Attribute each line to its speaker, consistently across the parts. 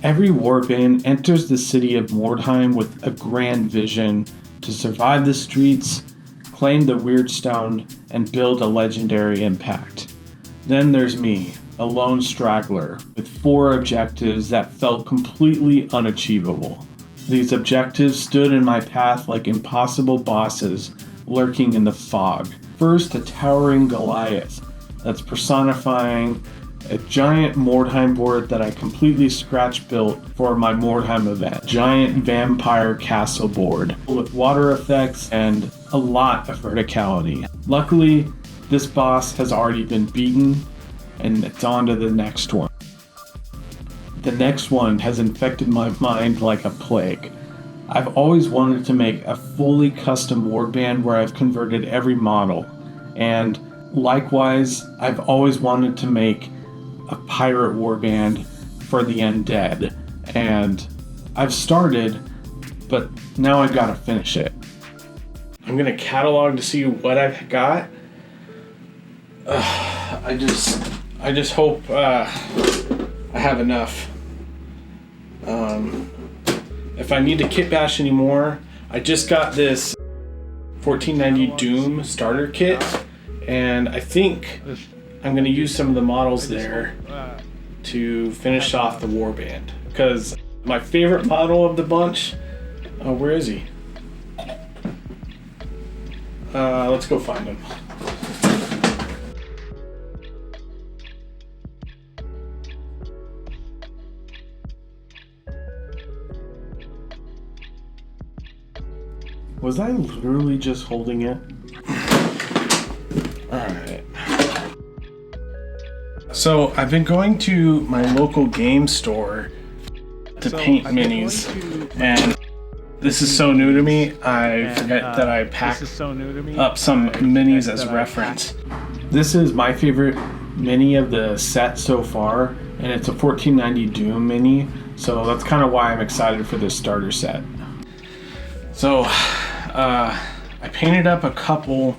Speaker 1: Every warband enters the city of Mordheim with a grand vision to survive the streets, claim the Weirdstone, and build a legendary impact. Then there's me, a lone straggler, with 4 objectives that felt completely unachievable. These objectives stood in my path like impossible bosses lurking in the fog. First, a towering Goliath that's personifying a giant Mordheim board that I completely scratch built for my Mordheim event. Giant vampire castle board with water effects and a lot of verticality. Luckily, this boss has already been beaten and it's on to the next one. The next one has infected my mind like a plague. I've always wanted to make a fully custom warband where I've converted every model. And likewise, I've always wanted to make a pirate warband for the undead. And I've started, but now I've got to finish it. I'm gonna catalog to see what I've got. I just hope I have enough. If I need to kitbash anymore, I just got this 1490 Doom starter kit, and I think I'm going to use some of the models there to finish off the warband. Because my favorite model of the bunch, where is he? Let's go find him. Was I literally just holding it? Alright. So I've been going to my local game store to paint minis, and this is so new to me. I forget that I packed up some minis as reference. This is my favorite mini of the set so far, and it's a 1490 Doom mini, so that's kind of why I'm excited for this starter set. So I painted up a couple.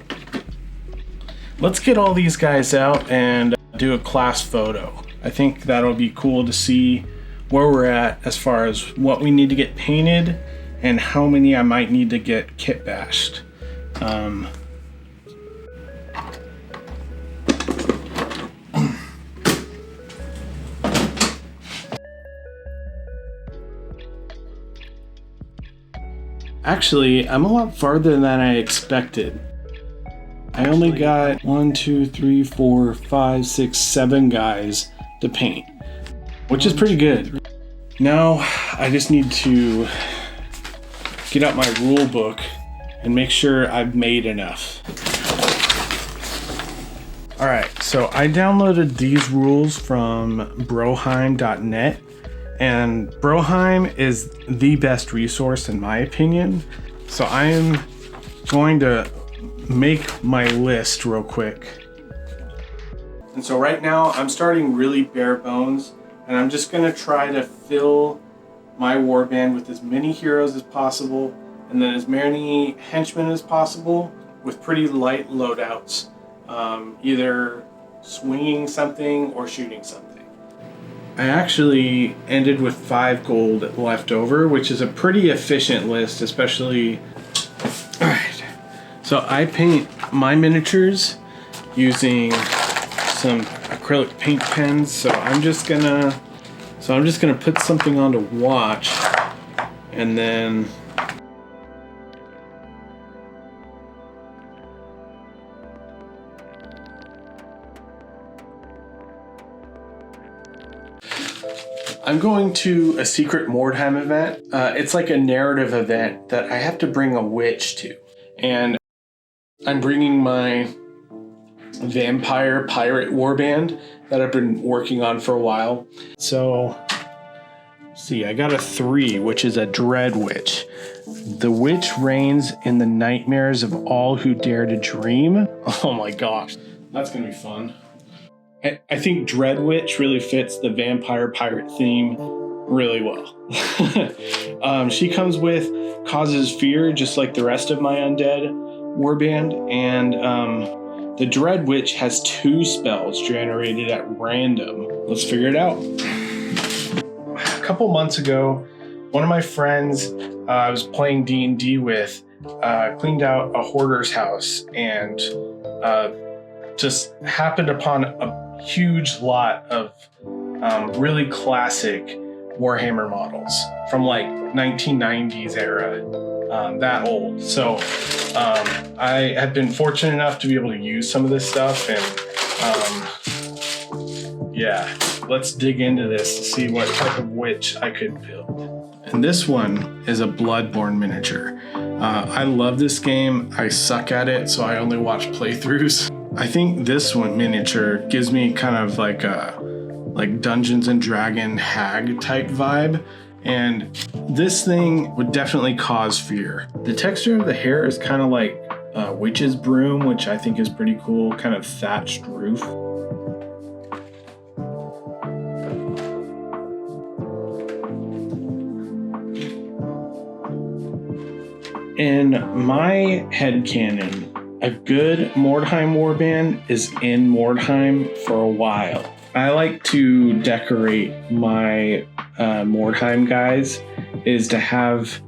Speaker 1: Let's get all these guys out and do a class photo. I think that'll be cool to see where we're at as far as what we need to get painted and how many I might need to get kit bashed. Actually, I'm a lot farther than I expected. I only got 1, 2, 3, 4, 5, 6, 7 guys to paint, which is pretty good. Now I just need to get out my rule book and make sure I've made enough. Alright, so I downloaded these rules from broheim.net. And Broheim is the best resource in my opinion. So I am going to make my list real quick. And so right now I'm starting really bare bones, and I'm just gonna try to fill my warband with as many heroes as possible and then as many henchmen as possible with pretty light loadouts, either swinging something or shooting something. I actually ended with 5 gold left over, which is a pretty efficient list, especially... Alright, so I paint my miniatures using some acrylic paint pens, so I'm just gonna put something on to watch, and then I'm going to a secret Mordheim event. It's like a narrative event that I have to bring a witch to. And I'm bringing my vampire pirate warband that I've been working on for a while. So, see, I got a 3, which is a dread witch. The witch reigns in the nightmares of all who dare to dream. Oh my gosh, that's gonna be fun. I think Dread Witch really fits the vampire pirate theme really well. She comes with causes fear, just like the rest of my undead warband, and the Dread Witch has 2 spells generated at random. Let's figure it out.
Speaker 2: couple months ago, one of my friends I was playing D&D with cleaned out a hoarder's house and just happened upon a huge lot of really classic Warhammer models from like 1990s era, that old. So I had been fortunate enough to be able to use some of this stuff, and yeah, let's dig into this to see what type of witch I could build. And this one is a Bloodborne miniature. I love this game. I suck at it, so I only watch playthroughs. I think this one miniature gives me kind of like a Dungeons and Dragon hag type vibe, and this thing would definitely cause fear. The texture of the hair is kind of like a witch's broom, which I think is pretty cool, kind of thatched roof. In my headcanon, a good Mordheim warband is in Mordheim for a while. I like to decorate my Mordheim guys is to have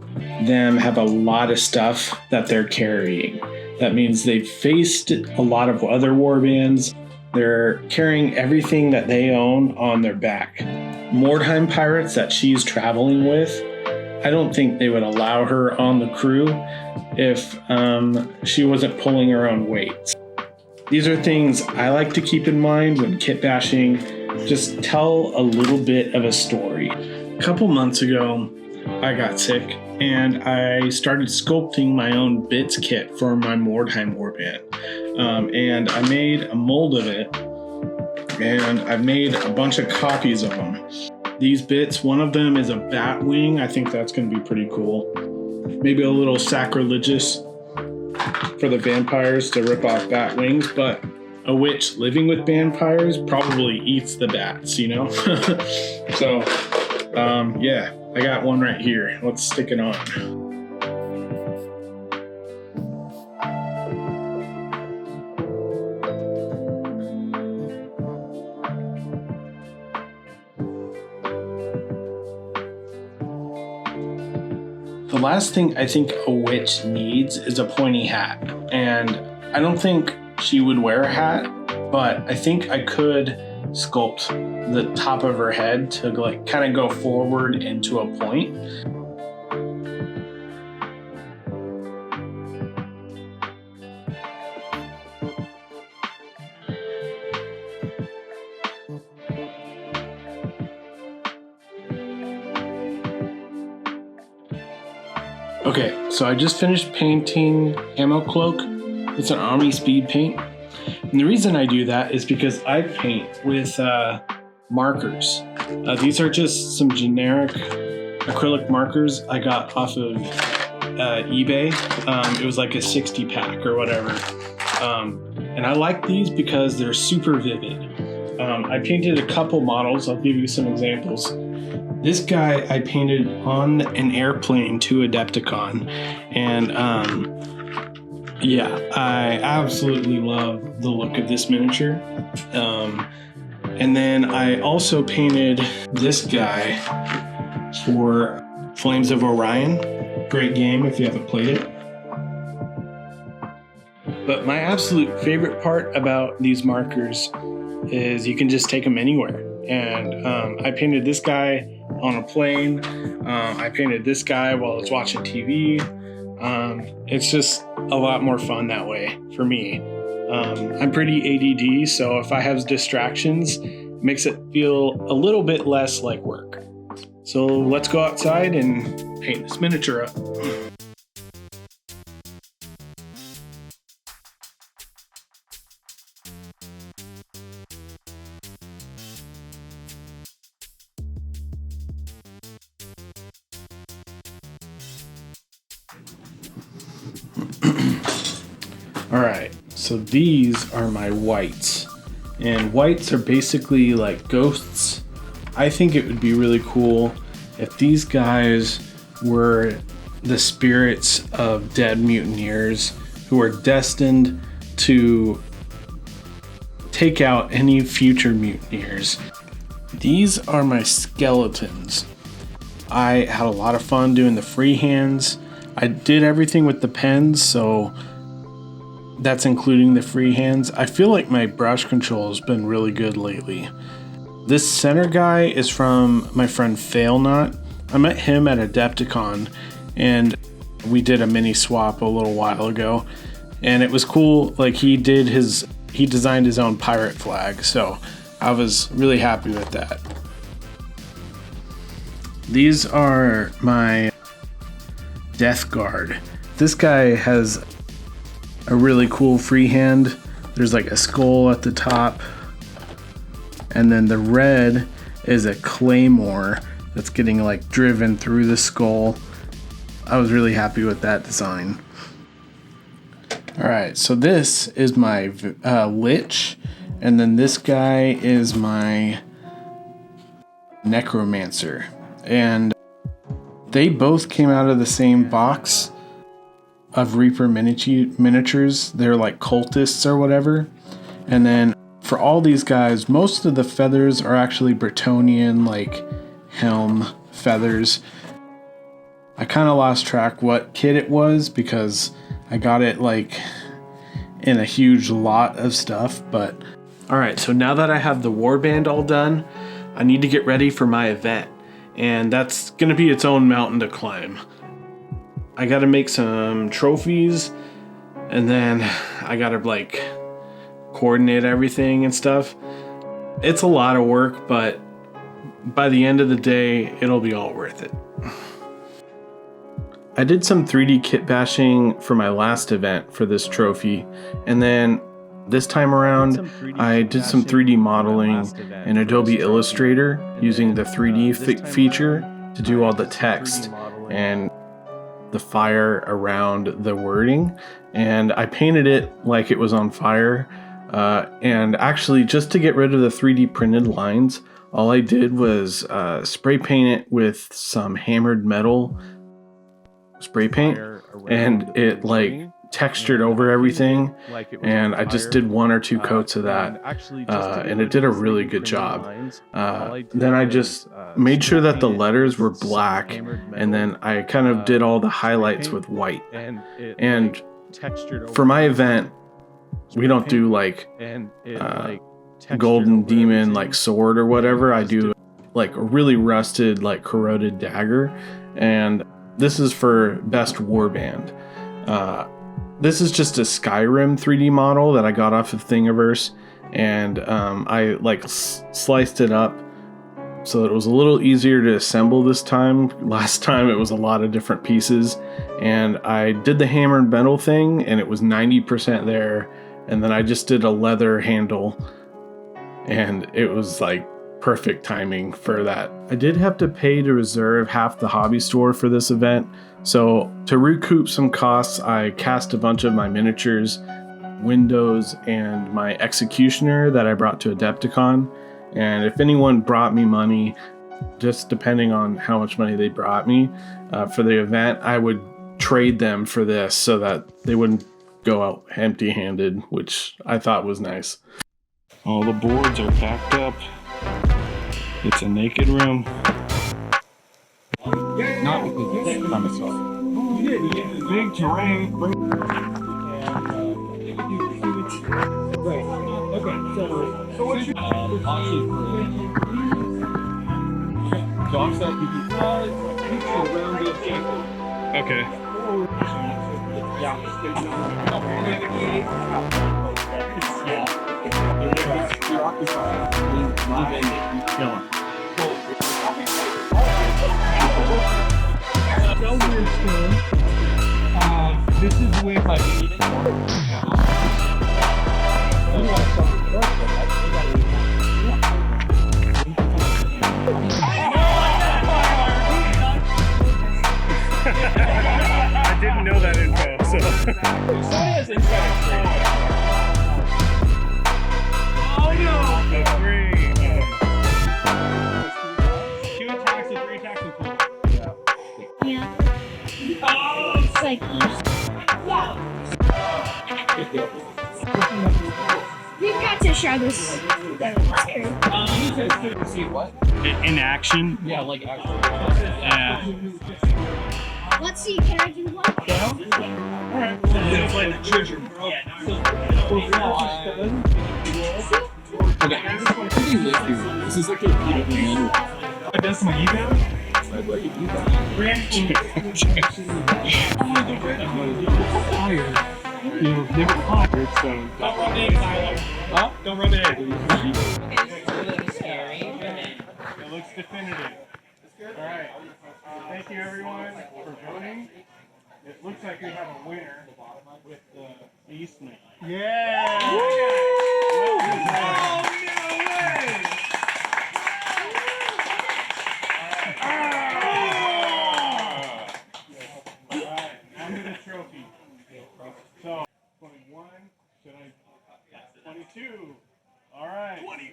Speaker 2: them have a lot of stuff that they're carrying. That means they've faced a lot of other warbands. They're carrying everything that they own on their back. Mordheim pirates that she's traveling with, I don't think they would allow her on the crew if she wasn't pulling her own weights. These are things I like to keep in mind when kitbashing. Just tell a little bit of a story. A couple months ago, I got sick and I started sculpting my own bits kit for my Mordheim warband. And I made a mold of it, and I've made a bunch of copies of them. These bits, one of them is a bat wing. I think that's going to be pretty cool. Maybe a little sacrilegious for the vampires to rip off bat wings, but a witch living with vampires probably eats the bats, you know? So, yeah, I got one right here. Let's stick it on. The last thing I think a witch needs is a pointy hat, and I don't think she would wear a hat, but I think I could sculpt the top of her head to like kind of go forward into a point. Okay, so I just finished painting Ammo Cloak. It's an Army Speed paint. And the reason I do that is because I paint with markers. These are just some generic acrylic markers I got off of eBay. It was like a 60 pack or whatever. And I like these because they're super vivid. I painted a couple models. I'll give you some examples. This guy I painted on an airplane to Adepticon, and yeah, I absolutely love the look of this miniature. And then I also painted this guy for Flames of Orion. Great game if you haven't played it. But my absolute favorite part about these markers is you can just take them anywhere. And I painted this guy on a plane. I painted this guy while I was watching TV. It's just a lot more fun that way for me. I'm pretty ADD, so if I have distractions, it makes it feel a little bit less like work. So let's go outside and paint this miniature up. All right, so these are my whites, and whites are basically like ghosts. I think it would be really cool if these guys were the spirits of dead mutineers who are destined to take out any future mutineers. These are my skeletons, I had a lot of fun doing the freehands. I did everything with the pens, so that's including the freehands. I feel like my brush control has been really good lately. This center guy is from my friend Failnut. I met him at Adepticon, and we did a mini swap a little while ago, and it was cool. Like he designed his own pirate flag, so I was really happy with that. These are my Death Guard. This guy has a really cool freehand. There's like a skull at the top, and then the red is a claymore that's getting like driven through the skull. I was really happy with that design. All right, so this is my Lich, and then this guy is my Necromancer. And they both came out of the same box of Reaper miniatures. They're like cultists or whatever. And then for all these guys, most of the feathers are actually Bretonnian, like helm feathers. I kind of lost track what kit it was because I got it like in a huge lot of stuff. But all right, so now that I have the warband all done, I need to get ready for my event. And that's going to be its own mountain to climb. I got to make some trophies, and then I got to like coordinate everything and stuff. It's a lot of work, but by the end of the day, it'll be all worth it. I did some 3D kitbashing for my last event for this trophy, and then this time around, I did some 3D modeling in Adobe Illustrator using the 3D feature to do all the text and the fire around the wording. And I painted it like it was on fire. And actually, just to get rid of the 3D printed lines, all I did was spray paint it with some hammered metal spray paint, and it like textured over everything, and I just did 1 or 2 coats of that, and it did a really good job. Then I just made sure that the letters were black, and then I kind of did all the highlights with white. And for my event, we don't do like golden demon like sword or whatever. I do like a really rusted like corroded dagger, and this is for best warband. This is just a Skyrim 3D model that I got off of Thingiverse, and I like sliced it up so that it was a little easier to assemble this time. Last time it was a lot of different pieces, and I did the hammer and metal thing, and it was 90% there, and then I just did a leather handle, and it was like perfect timing for that. I did have to pay to reserve half the hobby store for this event, so to recoup some costs, I cast a bunch of my miniatures, windows, and my executioner that I brought to Adepticon. And if anyone brought me money, just depending on how much money they brought me for the event, I would trade them for this so that they wouldn't go out empty-handed, which I thought was nice. All the boards are packed up. It's a naked room.
Speaker 3: Not because by myself. Big terrain. Right. Okay. So what you so I'm saying you can around the table.
Speaker 2: Okay.
Speaker 3: This is the way if I
Speaker 2: I didn't know that info, so.
Speaker 3: Oh no!
Speaker 2: That's great.
Speaker 3: 2 attacks and 3 attacks and 4.
Speaker 4: Yeah. It's like we've got to show this.
Speaker 3: You said see what?
Speaker 2: In action?
Speaker 3: Yeah, like actually.
Speaker 4: Let's see, can I do one?
Speaker 3: Alright. It's like the treasure, bro. Okay. This is like a man. I done some eval. I'd like an eval. You've never fired, so. Don't rub it in, Tyler. Huh? Don't rub it in. It looks definitive. Alright. Thank you, everyone, for voting. It looks like we have a winner with the Eastman. Yeah! Oh, no way! Alright, now to the trophy. So, 21, should I? 22. Alright. 20.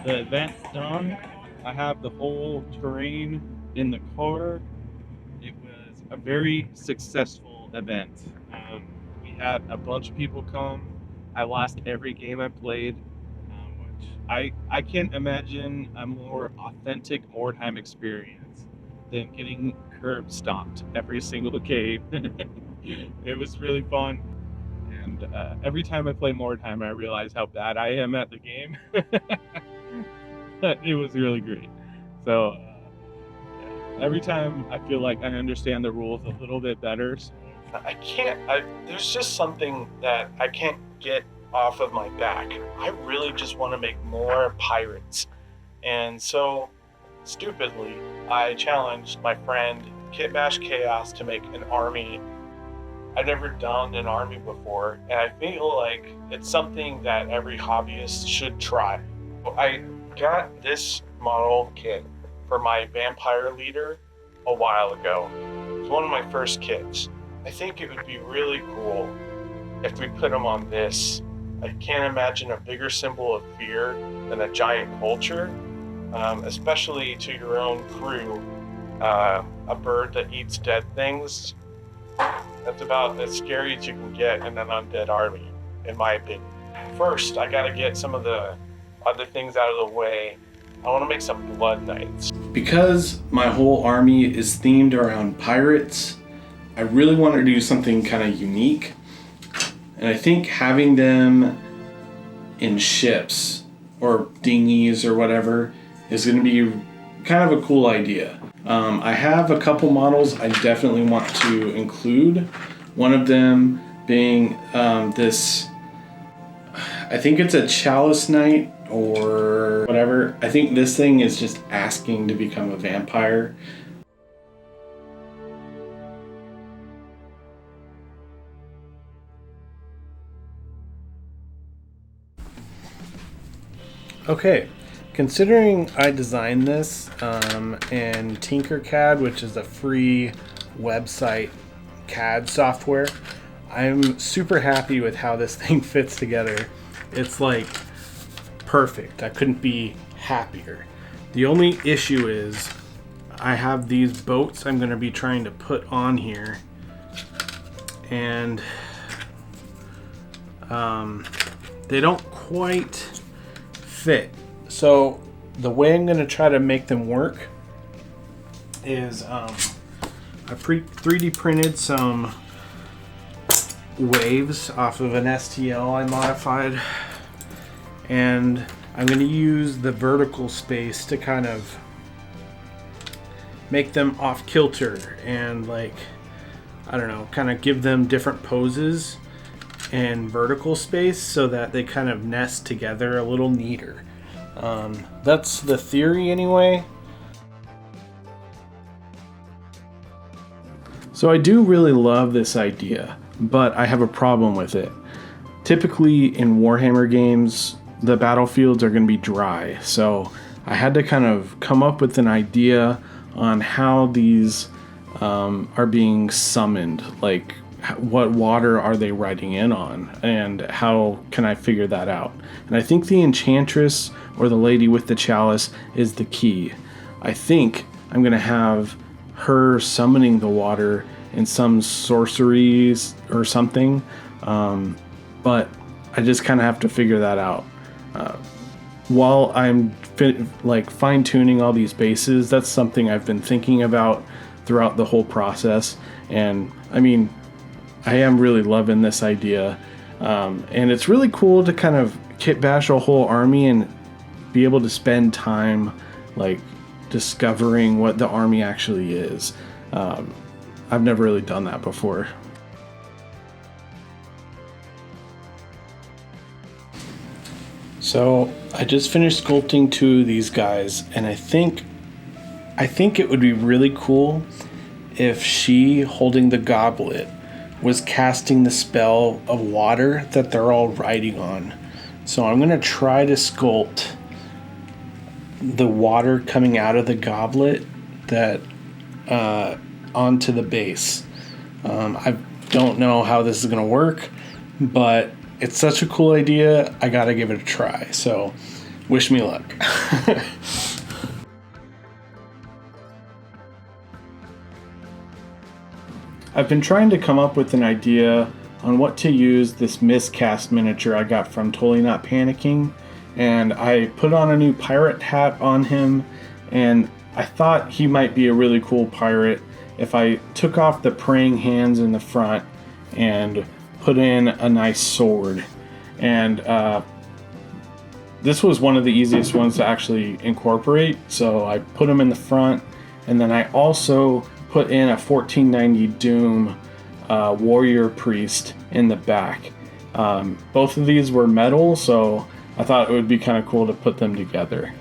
Speaker 5: The event's done. I have the whole terrain in the car. It was a very successful event. We had a bunch of people come. I lost every game I played, which I can't imagine a more authentic Mordheim experience than getting curb stomped every single game. It was really fun. And every time I play Mordheim, I realize how bad I am at the game. It was really great. So every time I feel like I understand the rules a little bit better. So
Speaker 1: There's just something that I can't get off of my back. I really just want to make more pirates. And so, stupidly, I challenged my friend Kitbash Chaos to make an army. I've never done an army before, and I feel like it's something that every hobbyist should try. I got this model kit for my vampire leader a while ago. It's one of my first kits. I think it would be really cool if we put them on this. I can't imagine a bigger symbol of fear than a giant vulture, especially to your own crew. A bird that eats dead things. That's about as scary as you can get in an undead army, in my opinion. First, I gotta get some of the other things out of the way. I want to make some blood knights. Because my whole army is themed around pirates, I really want to do something kind of unique. And I think having them in ships or dinghies or whatever is going to be kind of a cool idea. I have a couple models I definitely want to include. One of them being this, I think it's a chalice knight or whatever. I think this thing is just asking to become a vampire. Okay, considering I designed this in Tinkercad, which is a free website CAD software, I'm super happy with how this thing fits together. It's like perfect. I couldn't be happier. The only issue is I have these boats I'm going to be trying to put on here, and they don't quite fit. So the way I'm going to try to make them work is I 3D printed some waves off of an STL I modified, and I'm going to use the vertical space to kind of make them off kilter and, like, I don't know, kind of give them different poses and vertical space so that they kind of nest together a little neater. That's the theory anyway. So I do really love this idea, but I have a problem with it. Typically in Warhammer games, the battlefields are going to be dry, so I had to kind of come up with an idea on how these are being summoned, like what water are they riding in on, and how can I figure that out. And I think the Enchantress or the Lady with the Chalice is the key. I think I'm going to have her summoning the water in some sorceries or something, but I just kind of have to figure that out. While I'm fine-tuning all these bases, that's something I've been thinking about throughout the whole process. And I mean, I am really loving this idea. And it's really cool to kind of kitbash a whole army and be able to spend time like discovering what the army actually is. I've never really done that before. So I just finished sculpting 2 of these guys, and I think it would be really cool if she, holding the goblet, was casting the spell of water that they're all riding on. So I'm going to try to sculpt the water coming out of the goblet that onto the base. I don't know how this is going to work, but it's such a cool idea. I got to give it a try. So wish me luck. I've been trying to come up with an idea on what to use this miscast miniature I got from Totally Not Panicking, and I put on a new pirate hat on him, and I thought he might be a really cool pirate if I took off the praying hands in the front and put in a nice sword. And this was one of the easiest ones to actually incorporate, so I put him in the front, and then I also put in a 1490 Doom warrior priest in the back. Both of these were metal, so I thought it would be kind of cool to put them together.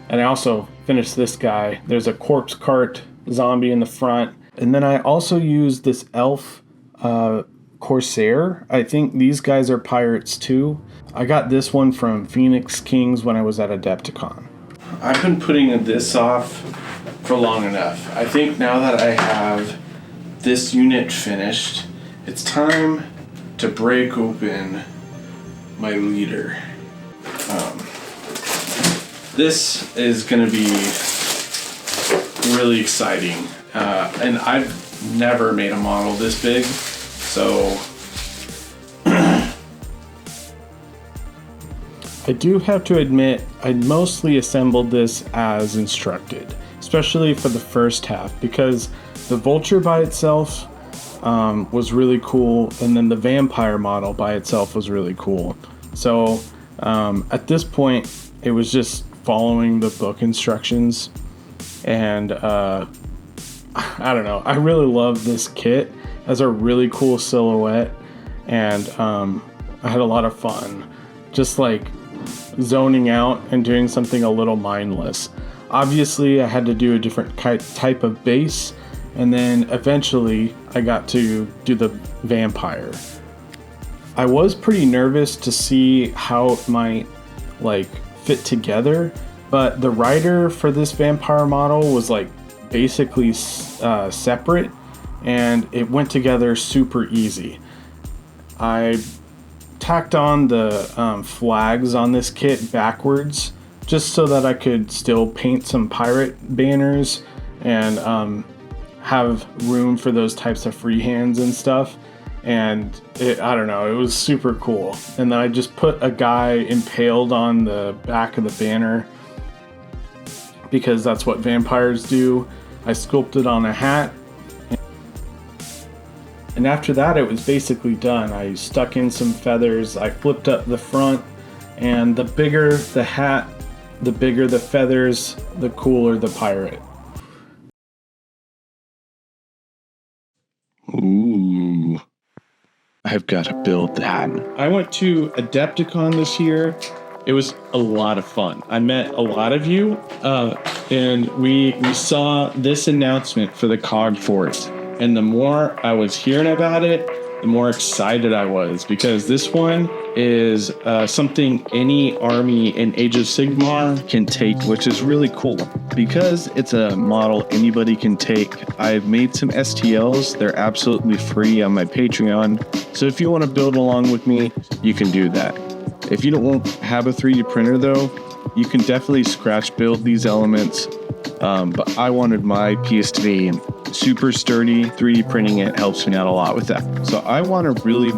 Speaker 1: And I also finished this guy. There's a corpse cart zombie in the front, and then I also used this elf corsair. I think these guys are pirates too. I got this one from Phoenix Kings when I was at Adepticon. I've been putting this off for long enough. I think now that I have this unit finished, it's time to break open my leader. This is going to be really exciting, and I've never made a model this big, so I do have to admit I mostly assembled this as instructed, especially for the first half, because the vulture by itself was really cool, and then the vampire model by itself was really cool. So at this point, it was just following the book instructions, and I don't know. I really love this kit. It has a really cool silhouette, and I had a lot of fun just like zoning out and doing something a little mindless. Obviously, I had to do a different type of base, and then eventually I got to do the vampire. I was pretty nervous to see how it might fit together, but the rider for this vampire model was basically separate, and it went together super easy. I tacked on the flags on this kit backwards just so that I could still paint some pirate banners and have room for those types of freehands and stuff. And I don't know, it was super cool. And then I just put a guy impaled on the back of the banner because that's what vampires do. I sculpted on a hat. And after that, it was basically done. I stuck in some feathers, I flipped up the front, and the bigger the hat, the bigger the feathers, the cooler the pirate. Ooh, I've got to build that. I went to Adepticon this year. It was a lot of fun. I met a lot of you, and we saw this announcement for the Cog Fort. And the more I was hearing about it, the more excited I was, because this one is something any army in Age of Sigmar can take, which is really cool because it's a model anybody can take. I've made some STLs. They're absolutely free on my Patreon. So if you want to build along with me, you can do that. If you don't have a 3D printer though, you can definitely scratch build these elements. But I wanted my piece to be super sturdy. 3D printing it helps me out a lot with that. So I want to really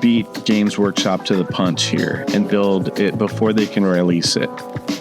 Speaker 2: beat Games Workshop to the punch here and build it before they can release it.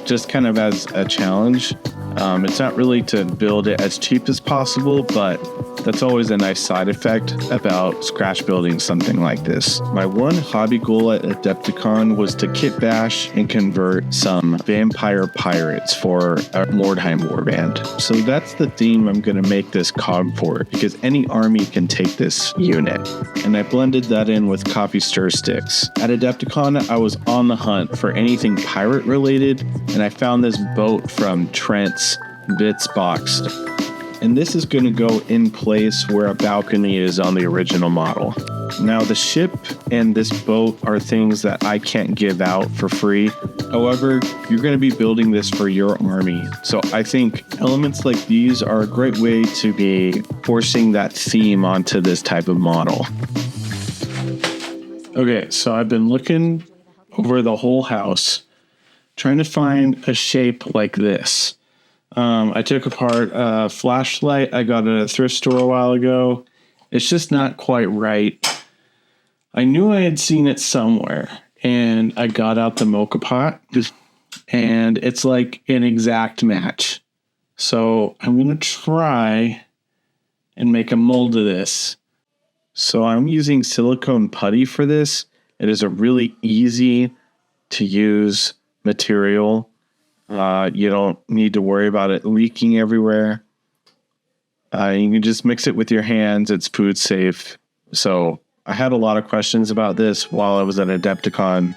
Speaker 2: Just kind of as a challenge. It's not really to build it as cheap as possible, but that's always a nice side effect about scratch building something like this. My one hobby goal at Adepticon was to kitbash and convert some vampire pirates for a Mordheim Warband. So that's the theme I'm going to make this cog for, because any army can take this unit. And I blended that in with coffee stir sticks. At Adepticon, I was on the hunt for anything pirate related, and I found this boat from Trent's Bits box. And this is going to go in place where a balcony is on the original model. Now the ship and this boat are things that I can't give out for free. However, you're going to be building this for your army. So I think elements like these are a great way to be forcing that theme onto this type of model. Okay, so I've been looking over the whole house, trying to find a shape like this. I took apart a flashlight I got at a thrift store a while ago. It's just not quite right. I knew I had seen it somewhere, and I got out the mocha pot, and it's like an exact match. So I'm going to try and make a mold of this. So I'm using silicone putty for this. It is a really easy to use material. You don't need to worry about it leaking everywhere. You can just mix it with your hands. It's food safe. So I had a lot of questions about this while I was at Adepticon.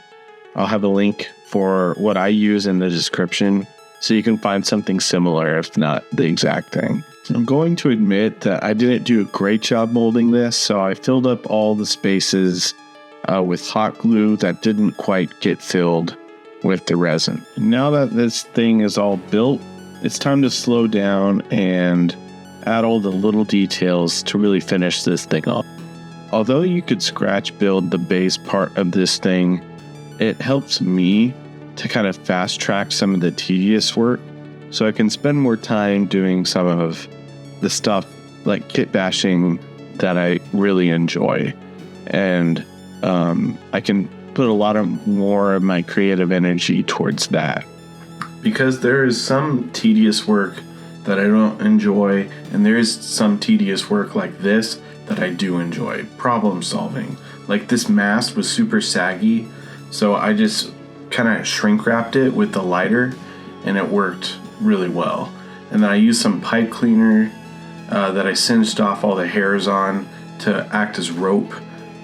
Speaker 2: I'll have a link for what I use in the description so you can find something similar, if not the exact thing. I'm going to admit that I didn't do a great job molding this, so I filled up all the spaces with hot glue that didn't quite get filled with the resin. Now that this thing is all built, it's time to slow down and add all the little details to really finish this thing off. Although you could scratch build the base part of this thing, it helps me to kind of fast track some of the tedious work so I can spend more time doing some of the stuff like kitbashing that I really enjoy. And I can put a lot more of my creative energy towards that. Because there is some tedious work that I don't enjoy, and there is some tedious work like this that I do enjoy. Problem solving. Like this mast was super saggy, so I just kind of shrink wrapped it with the lighter, and it worked really well. And then I used some pipe cleaner that I singed off all the hairs on to act as rope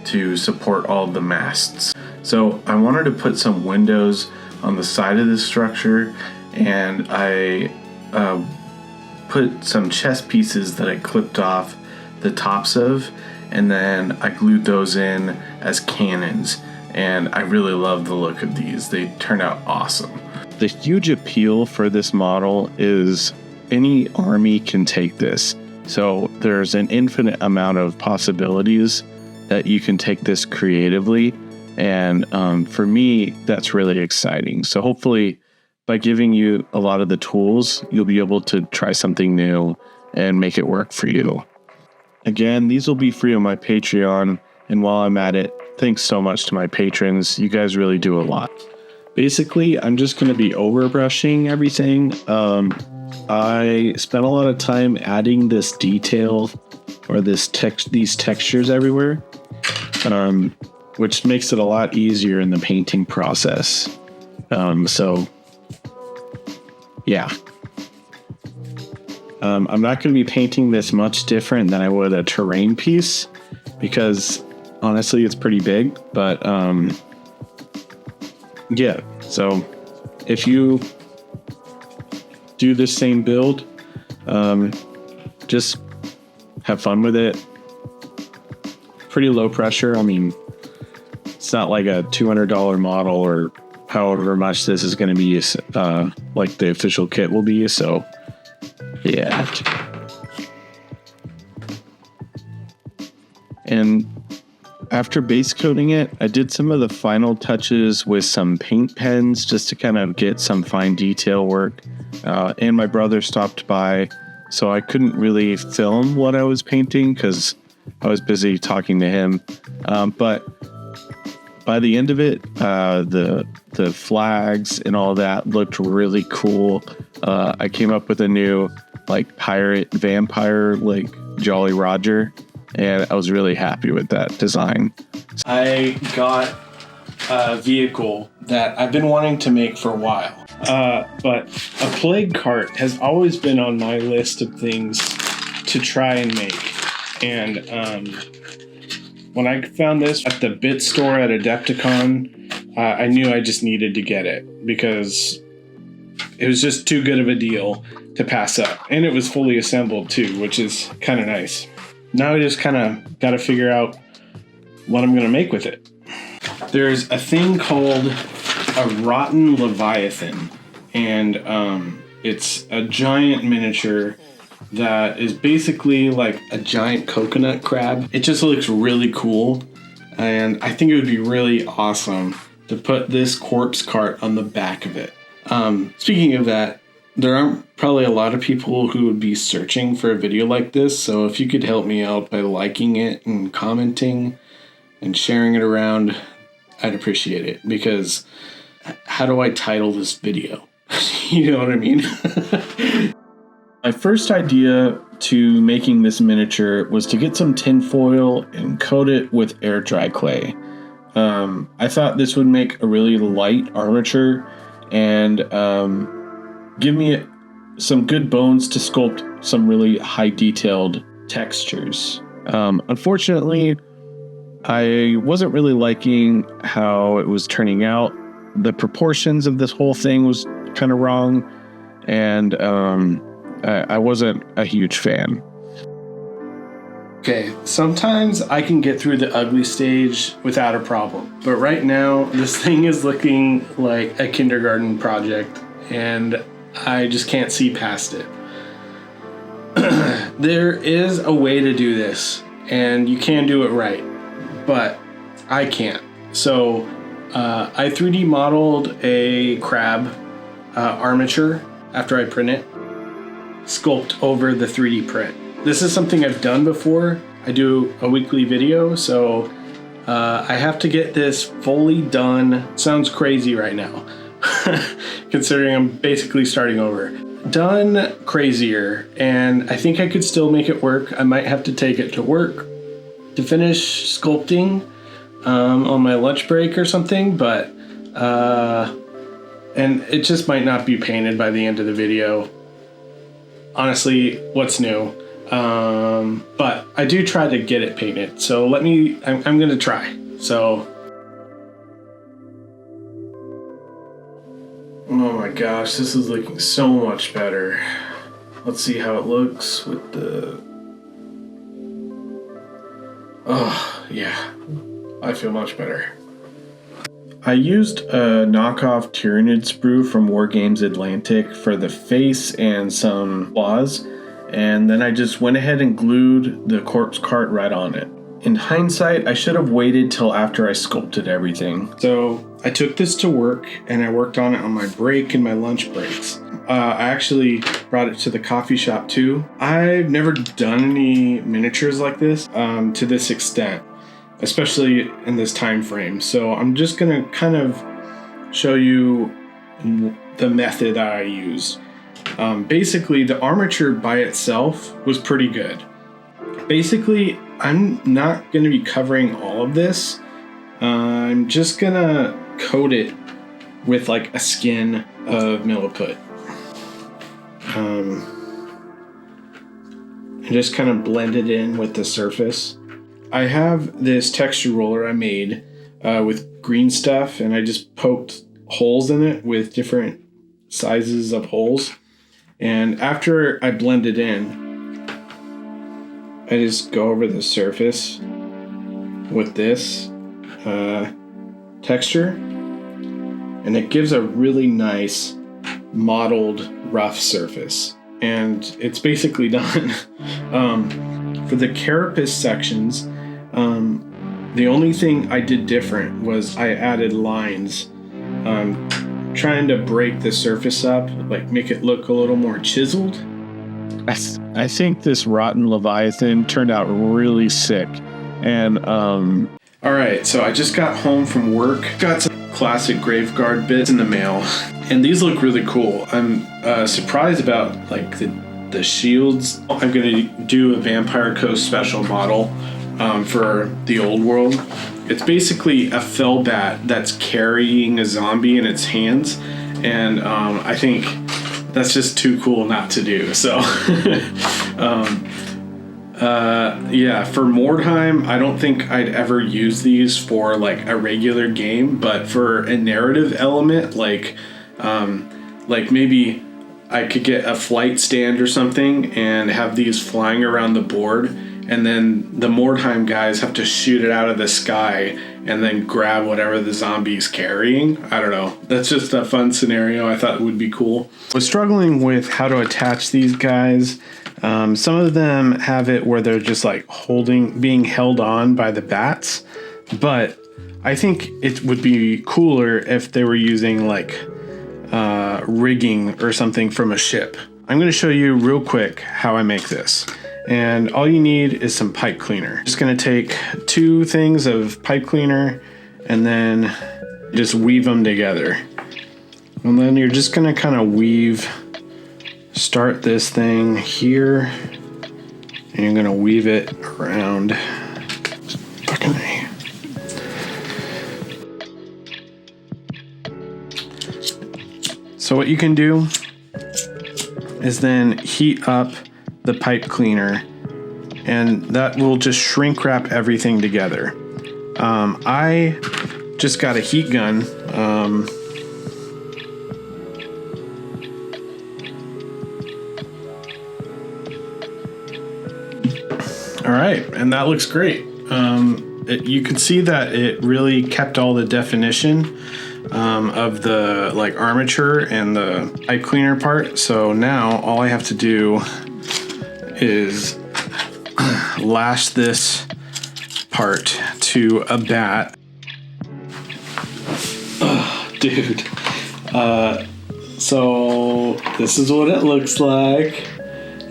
Speaker 2: to support all of the masts. So I wanted to put some windows on the side of this structure, and I put some chest pieces that I clipped off the tops of, and then I glued those in as cannons, and I really love the look of these. They turned out awesome. The huge appeal for this model is any army can take this. So there's an infinite amount of possibilities that you can take this creatively. And for me, that's really exciting. So hopefully by giving you a lot of the tools, you'll be able to try something new and make it work for you. Again, these will be free on my Patreon. And while I'm at it, thanks so much to my patrons. You guys really do a lot. Basically, I'm just going to be overbrushing everything. I spent a lot of time adding this detail or these textures everywhere. Which makes it a lot easier in the painting process. So, yeah. I'm not going to be painting this much different than I would a terrain piece, because honestly, it's pretty big. But, yeah. So, if you do the same build, just have fun with it. Pretty low pressure. I mean, it's not like a $200 model or however much this is going to be, like the official kit will be. So, yeah. And after base coating it, I did some of the final touches with some paint pens just to kind of get some fine detail work. And my brother stopped by, so I couldn't really film what I was painting because I was busy talking to him. But by the end of it, the flags and all that looked really cool. I came up with a new like pirate vampire like Jolly Roger, and I was really happy with that design.
Speaker 1: I got a vehicle that I've been wanting to make for a while. But a plague cart has always been on my list of things to try and make. And when I found this at the bit store at Adepticon, I knew I just needed to get it because it was just too good of a deal to pass up. And it was fully assembled too, which is kind of nice. Now I just kind of got to figure out what I'm going to make with it. There's a thing called a rotten leviathan, and it's a giant miniature that is basically like a giant coconut crab. It just looks really cool, and I think it would be really awesome to put this corpse cart on the back of it. Speaking of that, there aren't probably a lot of people who would be searching for a video like this, so if you could help me out by liking it and commenting and sharing it around, I'd appreciate it, because how do I title this video? You know what I mean? My first idea to making this miniature was to get some tin foil and coat it with air dry clay. I thought this would make a really light armature and give me some good bones to sculpt some really high detailed textures. Unfortunately, I wasn't really liking how it was turning out. The proportions of this whole thing was kind of wrong, and I wasn't a huge fan. Okay, sometimes I can get through the ugly stage without a problem, but right now this thing is looking like a kindergarten project, and I just can't see past it. There is a way to do this, and you can do it right, but I can't. So I 3D modeled a crab armature after I print it, sculpt over the 3D print. This is something I've done before. I do a weekly video, so I have to get this fully done. Sounds crazy right now, considering I'm basically starting over. Done crazier, and I think I could still make it work. I might have to take it to work to finish sculpting on my lunch break or something, but and it just might not be painted by the end of the video. Honestly, what's new? But I do try to get it painted, so I'm gonna try. So, oh my gosh, this is looking so much better. Let's see how it looks with the, oh yeah, I feel much better. I used a knockoff Tyranid sprue from Wargames Atlantic for the face and some claws, and then I just went ahead and glued the corpse cart right on it. In hindsight, I should have waited till after I sculpted everything. So I took this to work, and I worked on it on my break and my lunch breaks. I actually brought it to the coffee shop too. I've never done any miniatures like this to this extent, especially in this time frame. So I'm just gonna kind of show you the method that I used. Basically, the armature by itself was pretty good. Basically, I'm not gonna be covering all of this. I'm just gonna coat it with like a skin of milliput. And just kind of blend it in with the surface. I have this texture roller I made with green stuff, and I just poked holes in it with different sizes of holes. And after I blend it in, I just go over the surface with this texture, and it gives a really nice mottled rough surface. And it's basically done. For the carapace sections, the only thing I did different was I added lines, trying to break the surface up, like make it look a little more chiseled. I think this rotten leviathan turned out really sick, and
Speaker 2: All right, so I just got home from work. Got some classic Graveguard bits in the mail, and these look really cool. I'm surprised about like the shields. I'm gonna do a Vampire Coast special model for the old world. It's basically a fell bat that's carrying a zombie in its hands, and I think that's just too cool not to do. So yeah, for Mordheim, I don't think I'd ever use these for like a regular game, but for a narrative element, like maybe I could get a flight stand or something and have these flying around the board, and then the Mordheim guys have to shoot it out of the sky and then grab whatever the zombie's carrying. I don't know. That's just a fun scenario. I thought it would be cool. I was struggling with how to attach these guys. Some of them have it where they're just like being held on by the bats, but I think it would be cooler if they were using like rigging or something from a ship. I'm going to show you real quick how I make this. And all you need is some pipe cleaner. Just going to take 2 things of pipe cleaner and then just weave them together. And then you're just going to kind of start this thing here, and you're going to weave it around. So what you can do is then heat up the pipe cleaner, and that will just shrink wrap everything together. I just got a heat gun. All right, and that looks great. You can see that it really kept all the definition of the like armature and the pipe cleaner part. So now all I have to do is lash this part to a bat. Dude. So this is what it looks like.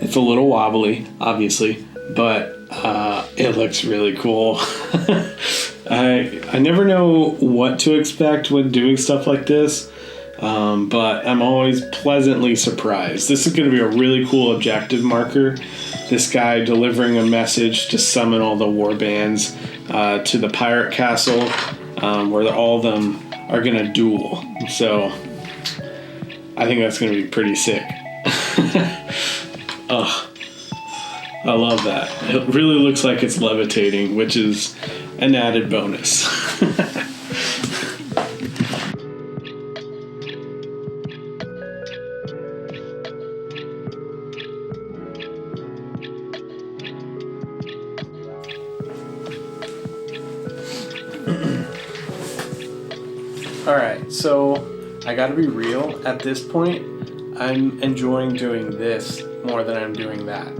Speaker 2: It's a little wobbly, obviously, but it looks really cool. I never know what to expect when doing stuff like this, but I'm always pleasantly surprised. This is going to be a really cool objective marker. This guy delivering a message to summon all the warbands to the pirate castle, where all of them are going to duel. So I think that's going to be pretty sick. I love that. It really looks like it's levitating, which is an added bonus. Alright, so I gotta be real. At this point, I'm enjoying doing this more than I'm doing that.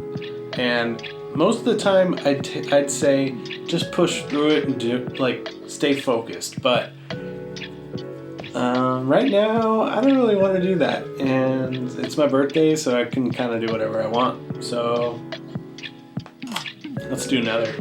Speaker 2: And most of the time, I'd say just push through it and stay focused. But right now, I don't really want to do that. And it's my birthday, so I can kind of do whatever I want. So let's do another.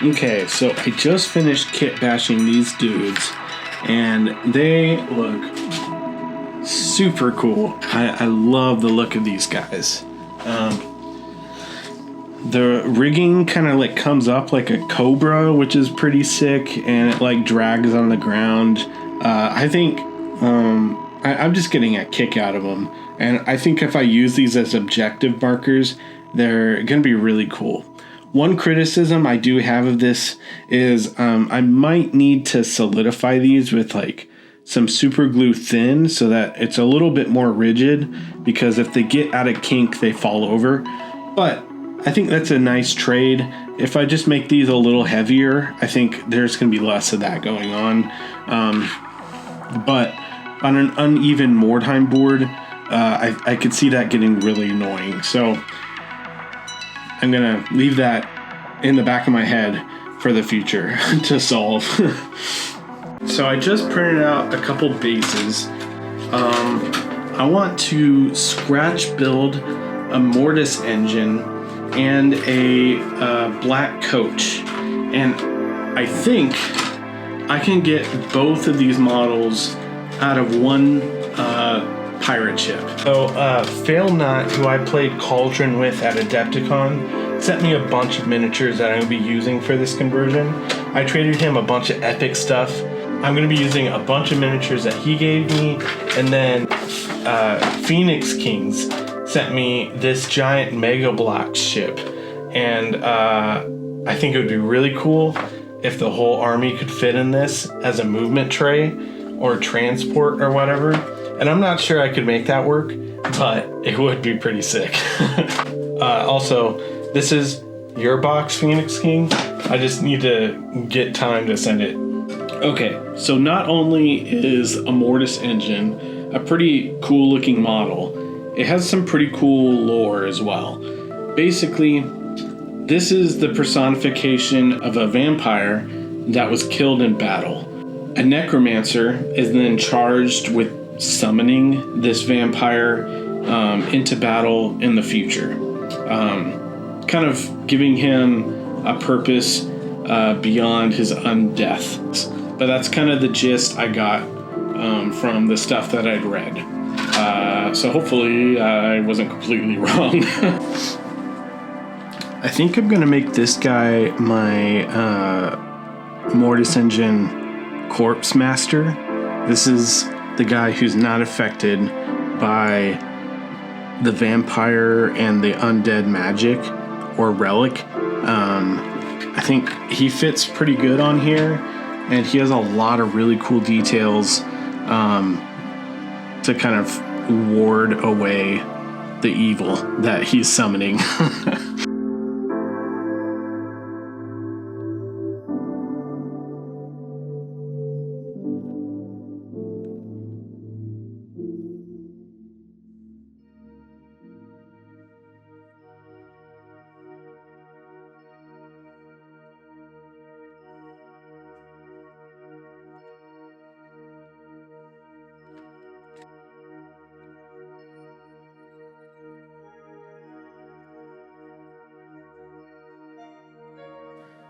Speaker 2: Okay, so I just finished kitbashing these dudes, and they look super cool. I love the look of these guys. The rigging kind of like comes up like a cobra, which is pretty sick, and it like drags on the ground. I think I'm just getting a kick out of them, and I think if I use these as objective markers, they're gonna be really cool. One criticism I do have of this is I might need to solidify these with like some super glue thin so that it's a little bit more rigid, because if they get out of kink, they fall over. But I think that's a nice trade. If I just make these a little heavier, I think there's going to be less of that going on. But on an uneven Mordheim board, I could see that getting really annoying. So I'm gonna leave that in the back of my head for the future to solve. So I just printed out a couple bases. I want to scratch build a mortise engine and a black coach, and I think I can get both of these models out of one pirate ship. So Failnut, who I played Cauldron with at Adepticon, sent me a bunch of miniatures that I'm going to be using for this conversion. I traded him a bunch of epic stuff. I'm going to be using a bunch of miniatures that he gave me, and then Phoenix Kings sent me this giant Mega Block ship, and I think it would be really cool if the whole army could fit in this as a movement tray or transport or whatever. And I'm not sure I could make that work, but it would be pretty sick. Also, this is your box, Phoenix King. I just need to get time to send it. Okay, so not only is a mortise engine a pretty cool looking model, it has some pretty cool lore as well. Basically, this is the personification of a vampire that was killed in battle. A necromancer is then charged with summoning this vampire into battle in the future, kind of giving him a purpose beyond his undeath. But that's kind of the gist I got from the stuff that I'd read. So hopefully I wasn't completely wrong. I think I'm going to make this guy my Mortise Engine Corpse Master. This is the guy who's not affected by the vampire and the undead magic or relic. I think he fits pretty good on here, and he has a lot of really cool details to kind of ward away the evil that he's summoning.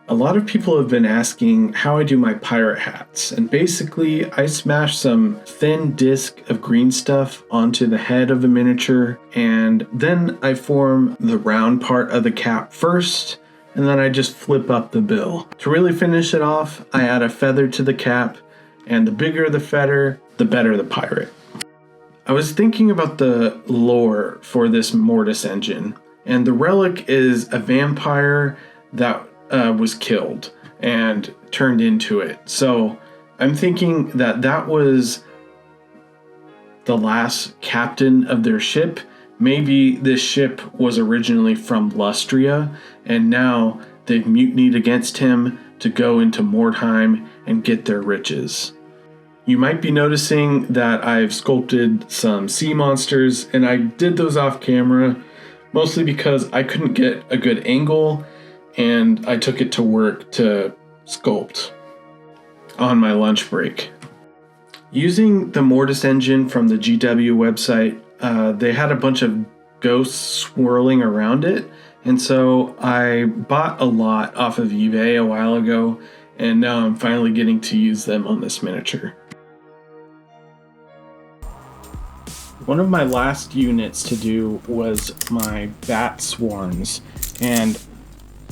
Speaker 2: A lot of people have been asking how I do my pirate hats, and basically I smash some thin disc of green stuff onto the head of the miniature, and then I form the round part of the cap first, and then I just flip up the bill. To really finish it off, I add a feather to the cap, and the bigger the feather, the better the pirate. I was thinking about the lore for this Mortise engine, and the relic is a vampire that was killed and turned into it. So I'm thinking that that was the last captain of their ship. Maybe this ship was originally from Lustria, and now they've mutinied against him to go into Mordheim and get their riches. You might be noticing that I've sculpted some sea monsters, and I did those off camera, mostly because I couldn't get a good angle, and I took it to work to sculpt on my lunch break. Using the Mortise engine from the GW website, they had a bunch of ghosts swirling around it, and so I bought a lot off of eBay a while ago, and now I'm finally getting to use them on this miniature. One of my last units to do was my bat swarms, and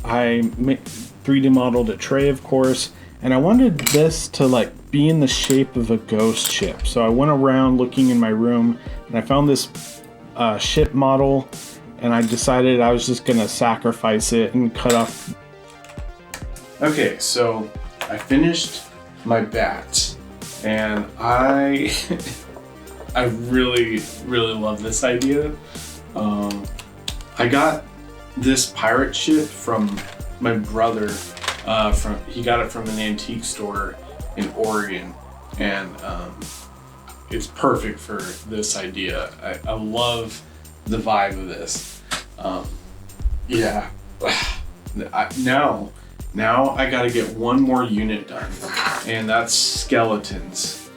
Speaker 2: I 3D modeled a tray, of course, and I wanted this to be in the shape of a ghost ship. So I went around looking in my room, and I found this ship model, and I decided I was just gonna sacrifice it and cut off. Okay, so I finished my bat, and I really, really love this idea. I got this pirate ship from my brother. He got it from an antique store in Oregon, and it's perfect for this idea. I love the vibe of this. Yeah,
Speaker 1: Now I gotta get one more unit done, and that's skeletons.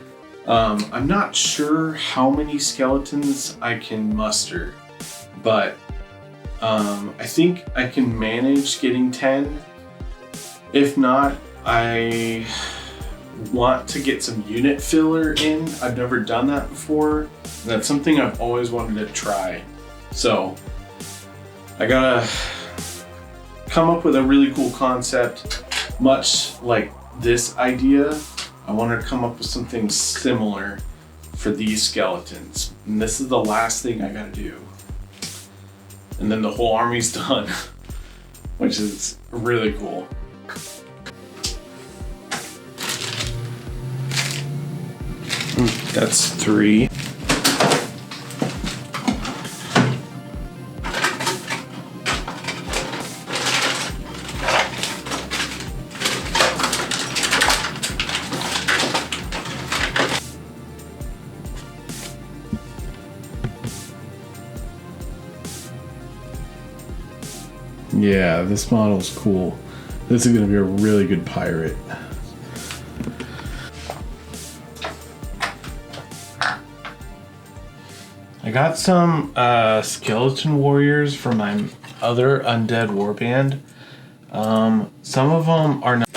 Speaker 1: I'm not sure how many skeletons I can muster, but I think I can manage getting 10. If not, I want to get some unit filler in. I've never done that before. That's something I've always wanted to try. So I gotta come up with a really cool concept, much like this idea. I want to come up with something similar for these skeletons. And this is the last thing I gotta do. And then the whole army's done, which is really cool. That's 3. Yeah, this model's cool. This is gonna be a really good pirate. I got some skeleton warriors for my other undead warband. Some of them are not.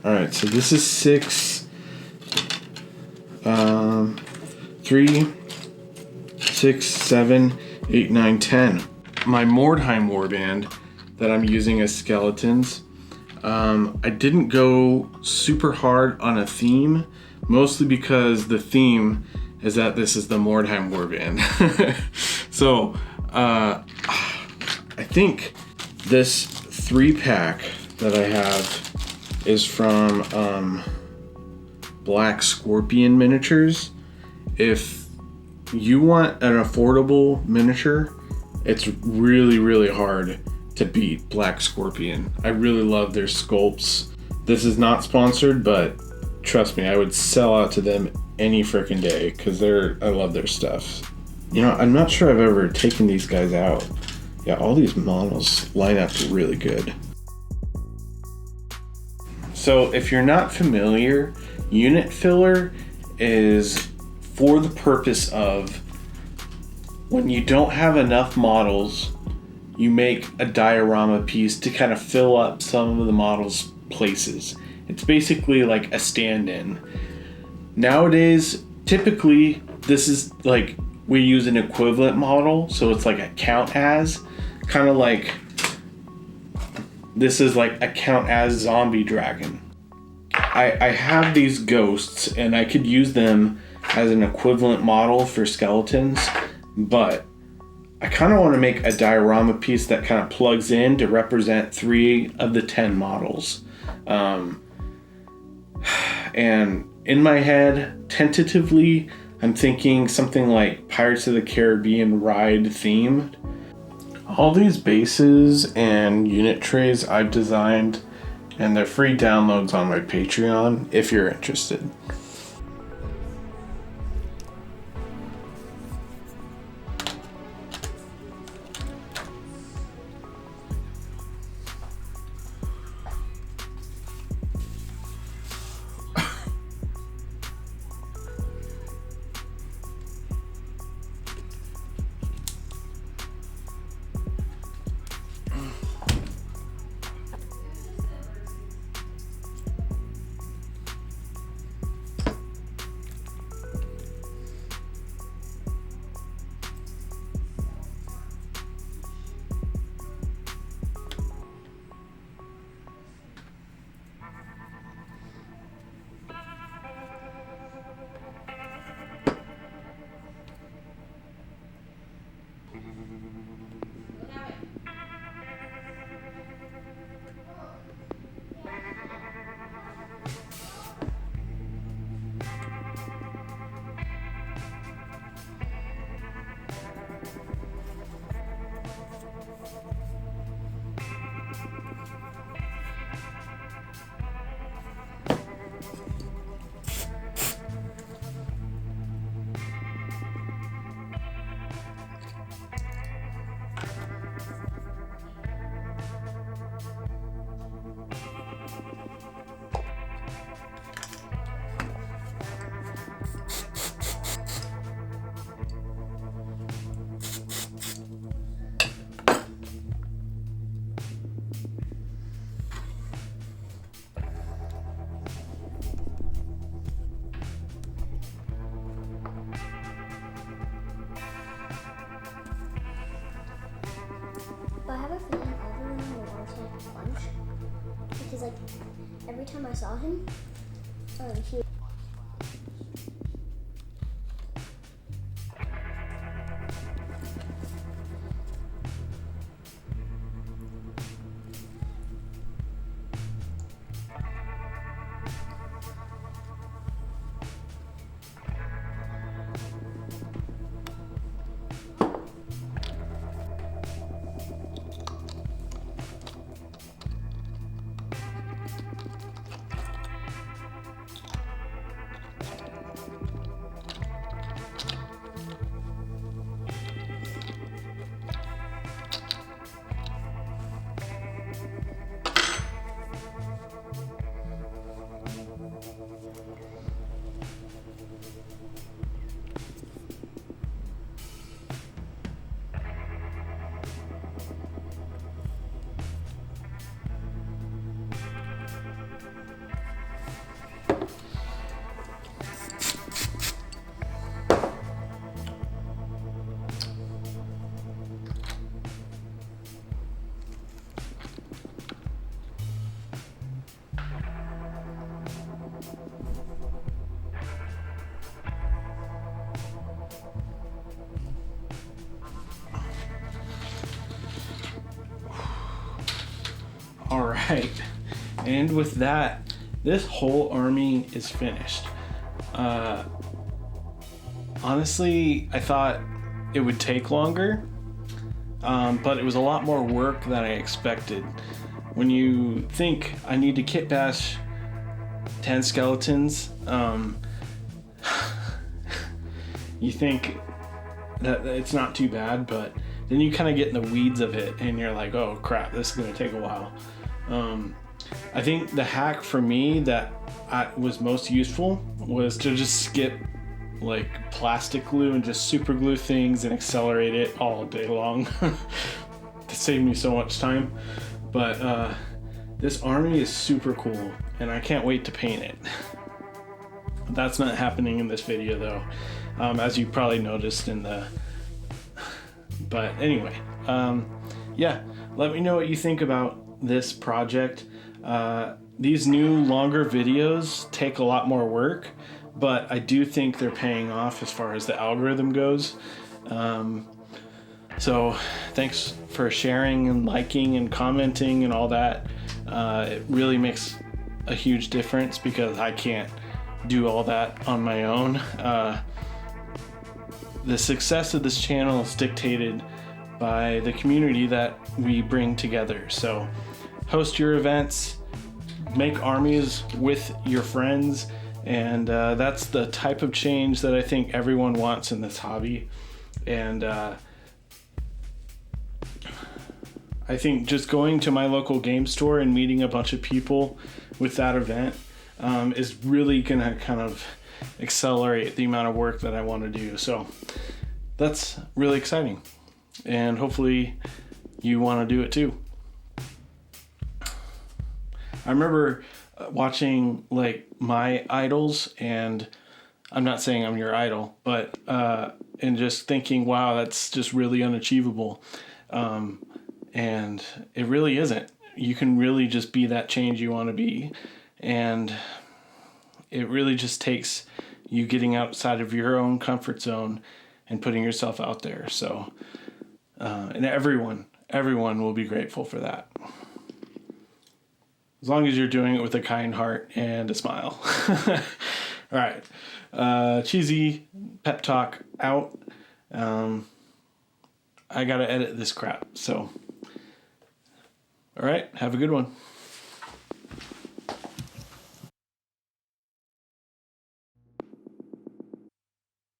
Speaker 1: Alright, so this is 6, 3, 6, 7, 8, 9, 10. My Mordheim warband that I'm using as skeletons. I didn't go super hard on a theme, mostly because the theme is that this is the Mordheim warband. So I think this 3-pack that I have is from Black Scorpion Miniatures. If you want an affordable miniature, it's really, really hard to beat Black Scorpion. I really love their sculpts. This is not sponsored, but trust me, I would sell out to them any freaking day because I love their stuff. You know, I'm not sure I've ever taken these guys out. Yeah, all these models line up really good. So if you're not familiar, unit filler is for the purpose of when you don't have enough models, you make a diorama piece to kind of fill up some of the models' places. It's basically like a stand-in. Nowadays, typically, this is like we use an equivalent model, so it's like a count as, kind of like this is like a count as zombie dragon. I have these ghosts, and I could use them as an equivalent model for skeletons, but I kind of want to make a diorama piece that kind of plugs in to represent 3 of the 10 models. And in my head, tentatively, I'm thinking something like Pirates of the Caribbean ride themed. All these bases and unit trays I've designed, and they're free downloads on my Patreon if you're interested.
Speaker 4: every time I saw him, he
Speaker 2: All right, and with that, this whole army is finished. Honestly, I thought it would take longer, but it was a lot more work than I expected. When you think I need to kit bash 10 skeletons, you think that it's not too bad, but then you kind of get in the weeds of it and you're like, oh crap, this is going to take a while. I think the hack for me that was most useful was to just skip like plastic glue and just super glue things and accelerate it all day long. To save me so much time. But this army is super cool and I can't wait to paint it. That's not happening in this video though, as you probably noticed in the... But anyway, yeah, let me know what you think about this project. These new longer videos take a lot more work, but I do think they're paying off as far as the algorithm goes. So thanks for sharing and liking and commenting and all that. It really makes a huge difference because I can't do all that on my own. The success of this channel is dictated by the community that we bring together. So host your events, make armies with your friends, and that's the type of change that I think everyone wants in this hobby. And I think just going to my local game store and meeting a bunch of people with that event is really gonna kind of accelerate the amount of work that I want to do. So that's really exciting, and hopefully you want to do it too. I remember watching like my idols, and I'm not saying I'm your idol, but and just thinking, wow, that's just really unachievable. And it really isn't. You can really just be that change you want to be. And it really just takes you getting outside of your own comfort zone and putting yourself out there. So, and everyone will be grateful for that. As long as you're doing it with a kind heart and a smile. All right. Cheesy pep talk out. I got to edit this crap. So, all right. Have a good one.